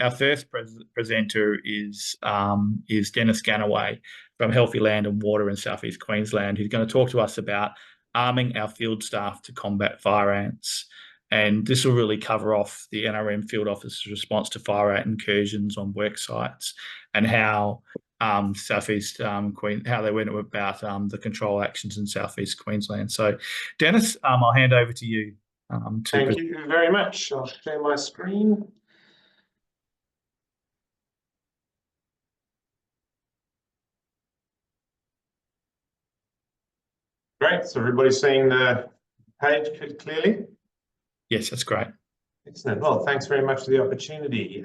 our first presenter is Dennis Gannaway from Healthy Land and Water in Southeast Queensland, who's going to talk to us about arming our field staff to combat fire ants. And this will really cover off the NRM field officer's response to fire ant incursions on work sites and how Southeast how they went about the control actions in Southeast Queensland. So, Dennis, I'll hand over to you. Thank you very much. I'll share my screen. Great. So everybody's seeing the page clearly? Yes, that's great. Excellent. Well, thanks very much for the opportunity.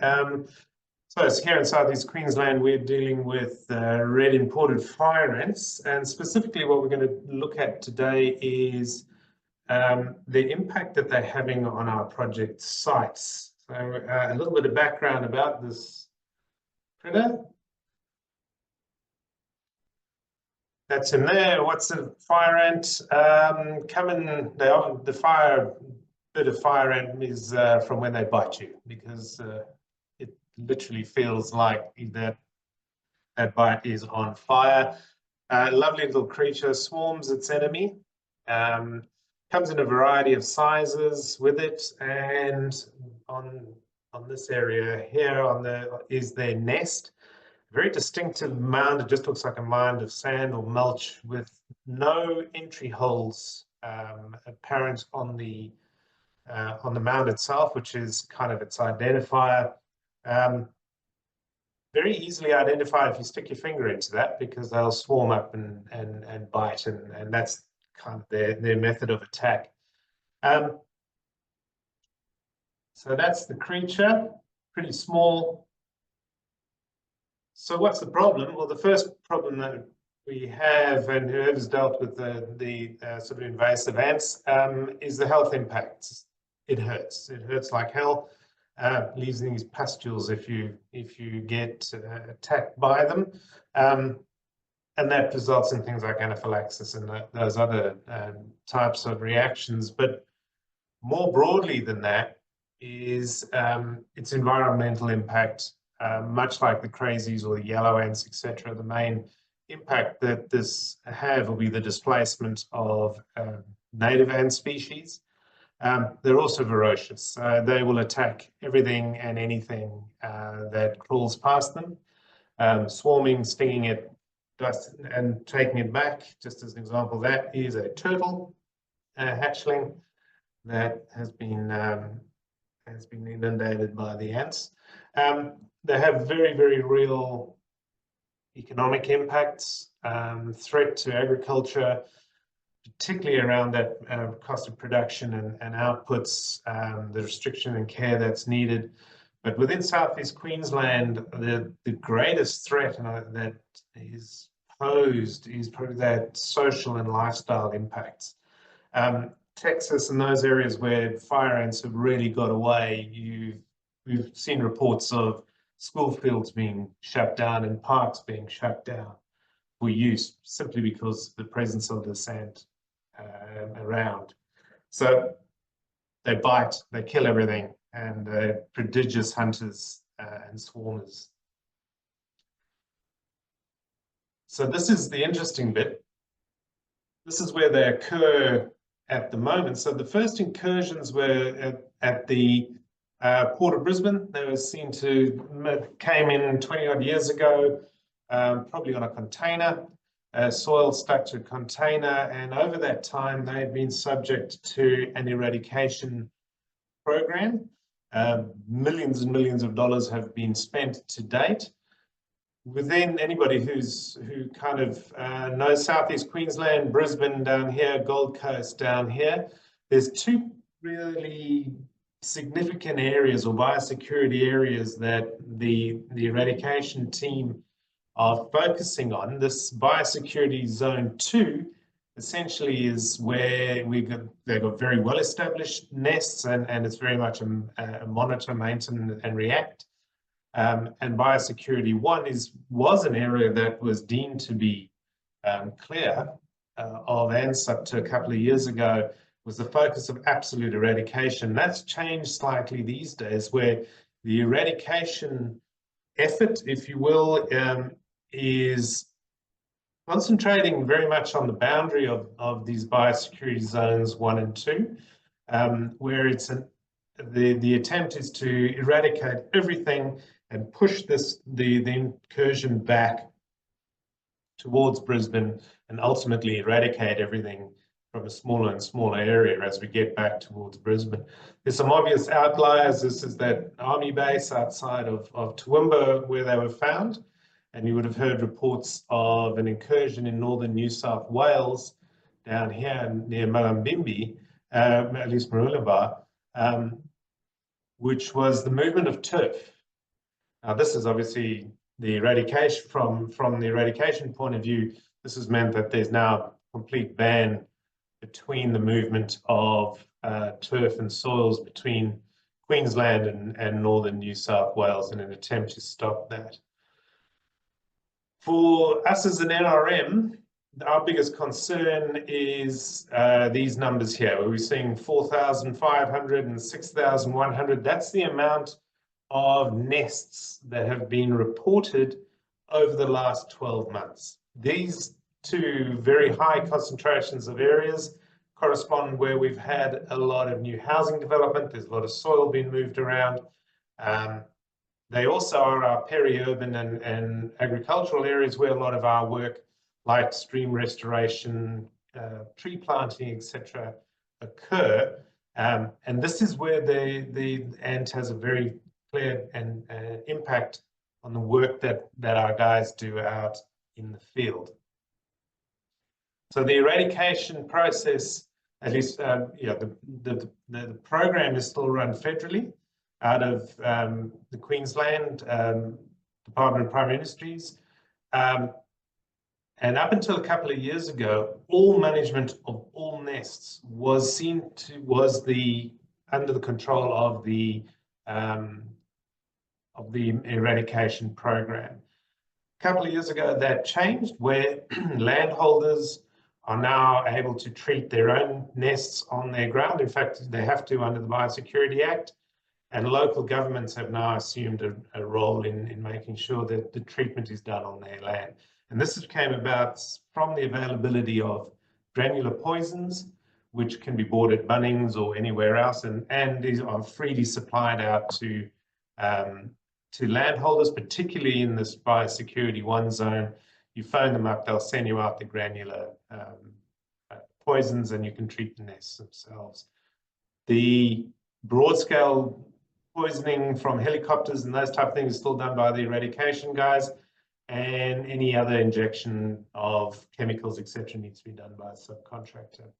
So here in Southeast Queensland, we're dealing with red imported fire ants, and specifically what we're going to look at today is the impact that they're having on our project sites. So a little bit of background about this critter. That's in there. What's a fire ant? The bit of fire ant is from when they bite you, because it literally feels like that bite is on fire. Lovely little creature, swarms its enemy. Comes in a variety of sizes with it, and on this area here is their nest. Very distinctive mound. It just looks like a mound of sand or mulch with no entry holes apparent on the mound itself, which is kind of its identifier. Very easily identified if you stick your finger into that, because they'll swarm up and bite, and that's kind of their method of attack. So that's the creature, pretty small. So what's the problem? Well, the first problem that we have, and whoever's dealt with the sort of invasive ants, is the health impacts. It hurts. It hurts like hell. Leaves these pustules if you get attacked by them, and that results in things like anaphylaxis and those other types of reactions. But more broadly than that is its environmental impact. Much like the crazies or the yellow ants, etc., the main impact that this will be the displacement of native ant species. They're also voracious. They will attack everything and anything that crawls past them, swarming, stinging it, and taking it back. Just as an example, that is a turtle hatchling that has been inundated by the ants. They have very, very real economic impacts, threat to agriculture, particularly around that cost of production and outputs, the restriction and care that's needed. But within Southeast Queensland, the greatest threat that is posed is probably that social and lifestyle impacts. Texas and those areas where fire ants have really got away, we've seen reports of school fields being shut down and parks being shut down for use, simply because of the presence of the sand around. So they bite, they kill everything, and they're prodigious hunters and swarmers. So this is the interesting bit. This is where they occur at the moment. So the first incursions were at the Port of Brisbane. They were came in 20 odd years ago, probably on a container, soil stuck to a container, and over that time they've been subject to an eradication program. Millions and millions of dollars have been spent to date. Within anybody who kind of knows Southeast Queensland, Brisbane down here, Gold Coast down here, there's two really significant areas or biosecurity areas that the eradication team are focusing on. This biosecurity zone 2 essentially is where they've got very well established nests, and it's very much a monitor, maintain and react. And biosecurity 1 was an area that was deemed to be clear of ants up to a couple of years ago, was the focus of absolute eradication. That's changed slightly these days, where The eradication effort, if you will, is concentrating very much on the boundary of these biosecurity zones 1 and 2, where it's the attempt is to eradicate everything and push the incursion back towards Brisbane and ultimately eradicate everything from a smaller and smaller area as we get back towards Brisbane. There's some obvious outliers. This is that army base outside of Toowoomba where they were found. And you would have heard reports of an incursion in northern New South Wales down here near Mullumbimby, at least Marulabar, which was the movement of turf. Now, this is obviously the eradication, from the eradication point of view, this has meant that there's now a complete ban between the movement of turf and soils between Queensland and northern New South Wales in an attempt to stop that. For us as an NRM, our biggest concern is these numbers here, where we're seeing 4,500 and 6,100. That's the amount of nests that have been reported over the last 12 months. These two very high concentrations of areas correspond where we've had a lot of new housing development. There's a lot of soil being moved around. They also are our peri-urban and agricultural areas where a lot of our work, like stream restoration, tree planting, etc., occur. And this is where the ant has a very clear and impact on the work that our guys do out in the field. So the eradication process, at least, the program is still run federally out of the Queensland Department of Primary Industries. And up until a couple of years ago, all management of all nests was under the control of the eradication program. A couple of years ago, that changed, where landholders are now able to treat their own nests on their ground. In fact, they have to under the Biosecurity Act, and local governments have now assumed a role in making sure that the treatment is done on their land. And this came about from the availability of granular poisons, which can be bought at Bunnings or anywhere else, and these are freely supplied out to landholders, particularly in this Biosecurity 1 zone. You phone them up, they'll send you out the granular poisons, and you can treat the nests themselves. The broad-scale poisoning from helicopters and those type of things is still done by the eradication guys, and any other injection of chemicals, etc., needs to be done by a subcontractor.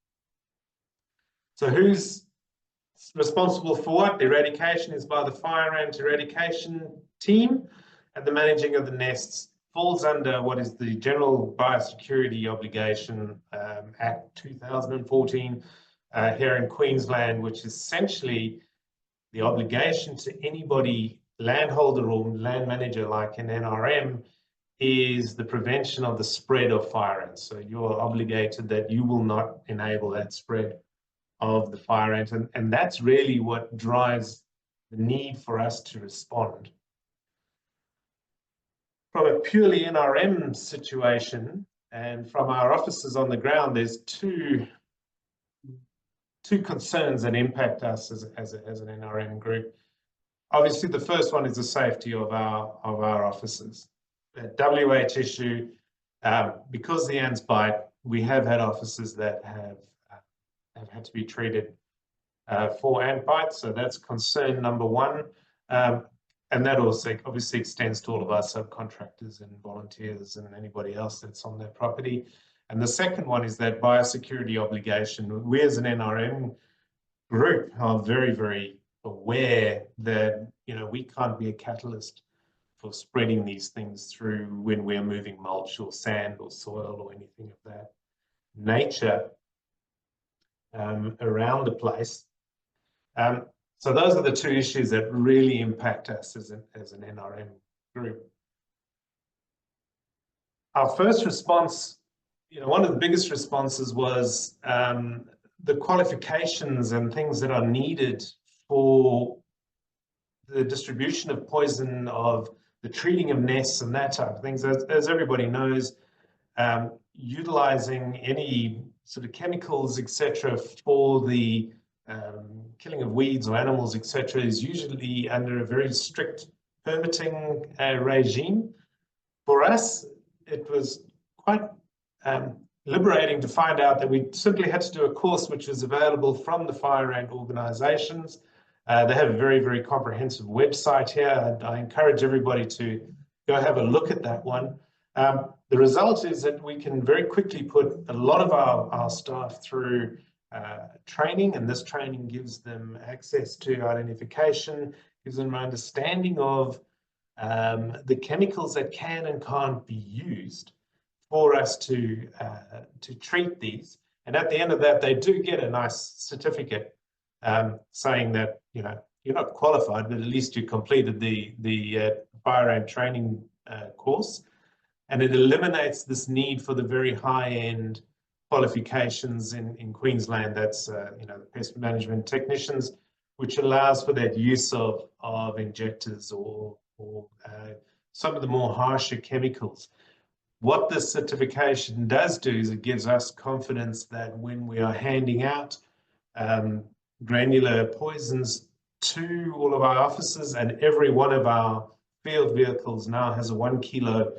So who's responsible for what? The eradication is by the fire ant eradication team, and the managing of the nests falls under what is the General Biosecurity Obligation Act 2014 here in Queensland, which is essentially the obligation to anybody, landholder or land manager like an NRM, is the prevention of the spread of fire ants. So you are obligated that you will not enable that spread of the fire ant, and that's really what drives the need for us to respond. From a purely NRM situation, and from our officers on the ground, there's two concerns that impact us as an NRM group. Obviously, the first one is the safety of our officers. The WH issue, because the ants bite, we have had officers that have had to be treated for ant bites, so that's concern number one. And that also obviously extends to all of our subcontractors and volunteers and anybody else that's on their property. And the second one is that biosecurity obligation. We as an NRM group are very, very aware that, we can't be a catalyst for spreading these things through when we're moving mulch or sand or soil or anything of that nature around the place. So those are the two issues that really impact us as an NRM group. Our first response, one of the biggest responses was the qualifications and things that are needed for the distribution of poison, of the treating of nests and that type of things. As everybody knows, utilizing any sort of chemicals, etc., for the killing of weeds or animals, etc., is usually under a very strict permitting regime. For us, it was quite liberating to find out that we simply had to do a course which was available from the fire ant organizations. They have a very, very comprehensive website here. I encourage everybody to go have a look at that one. The result is that we can very quickly put a lot of our staff through training, and this training gives them access to identification, gives them an understanding of the chemicals that can and can't be used for us to treat these. And at the end of that, they do get a nice certificate saying that, you know, you're not qualified, but at least you completed the fire ant training course. And it eliminates this need for the very high-end qualifications in Queensland. That's you know, the pest management technicians, which allows for that use of injectors or some of the more harsher chemicals. What this certification does do is it gives us confidence that when we are handing out granular poisons to all of our officers, and every one of our field vehicles now has a 1 kilo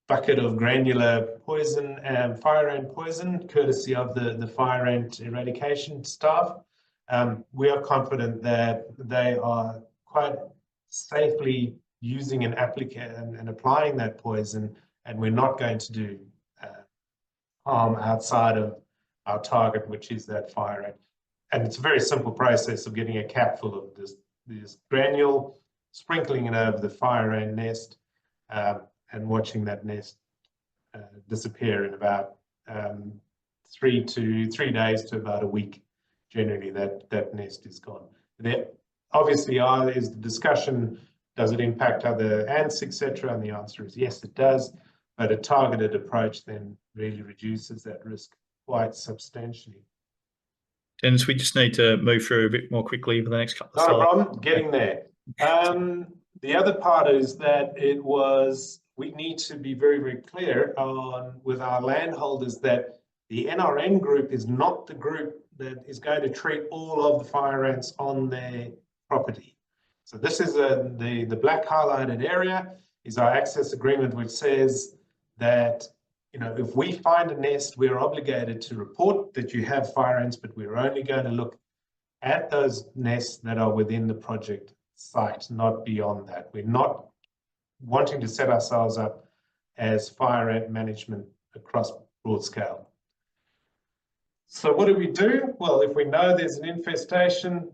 bucket of granular poison and fire ant poison, courtesy of the fire ant eradication staff, we are confident that they are quite safely using and applying that poison, and we're not going to do harm outside of our target, which is that fire ant. And it's a very simple process of getting a cap full of this granule, sprinkling it over the fire ant nest, and watching that nest disappear in about 3 days to about a week. Generally, that nest is gone. There obviously is the discussion, does it impact other ants, etc.? And the answer is yes, it does. But a targeted approach then really reduces that risk quite substantially. Dennis, we just need to move through a bit more quickly for the next couple of slides. slides. No problem, getting there. The other part is that we need to be very, very clear with our landholders that the NRN group is not the group that is going to treat all of the fire ants on their property. So this is the black highlighted area is our access agreement, which says that, you know, if we find a nest, we're obligated to report that you have fire ants, but we're only going to look at those nests that are within the project site, not beyond that. We're not wanting to set ourselves up as fire ant management across broad scale. So what do we do? Well, if we know there's an infestation,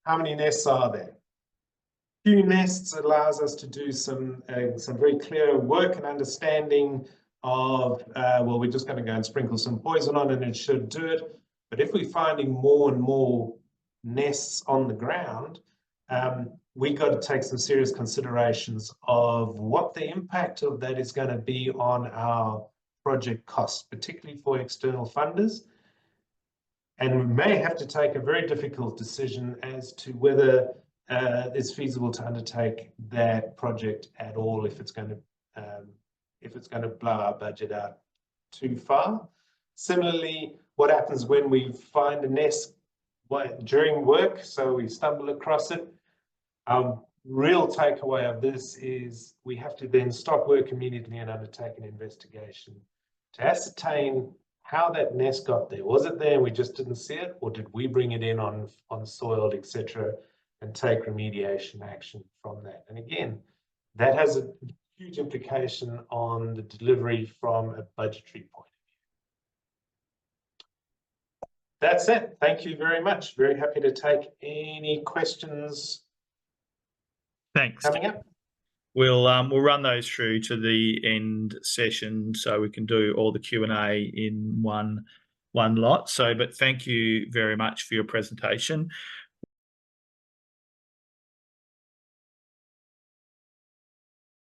how many nests are there? Few nests allows us to do some very clear work and understanding of, well, we're just going to go and sprinkle some poison on and it should do it. But if we're finding more and more nests on the ground, we got to take some serious considerations of what the impact of that is going to be on our project costs, particularly for external funders. And we may have to take a very difficult decision as to whether it's feasible to undertake that project at all if it's going to blow our budget out too far. Similarly, what happens when we find a nest during work, so we stumble across it? Real takeaway of this is we have to then stop work immediately and undertake an investigation to ascertain how that nest got there. Was it there and we just didn't see it, or did we bring it in on soiled, etc., and take remediation action from that? And again, that has a huge implication on the delivery from a budgetary point of view. That's it. Thank you very much. Very happy to take any questions. Thanks. Coming up. We'll run those through to the end session so we can do all the Q&A in one lot. But thank you very much for your presentation.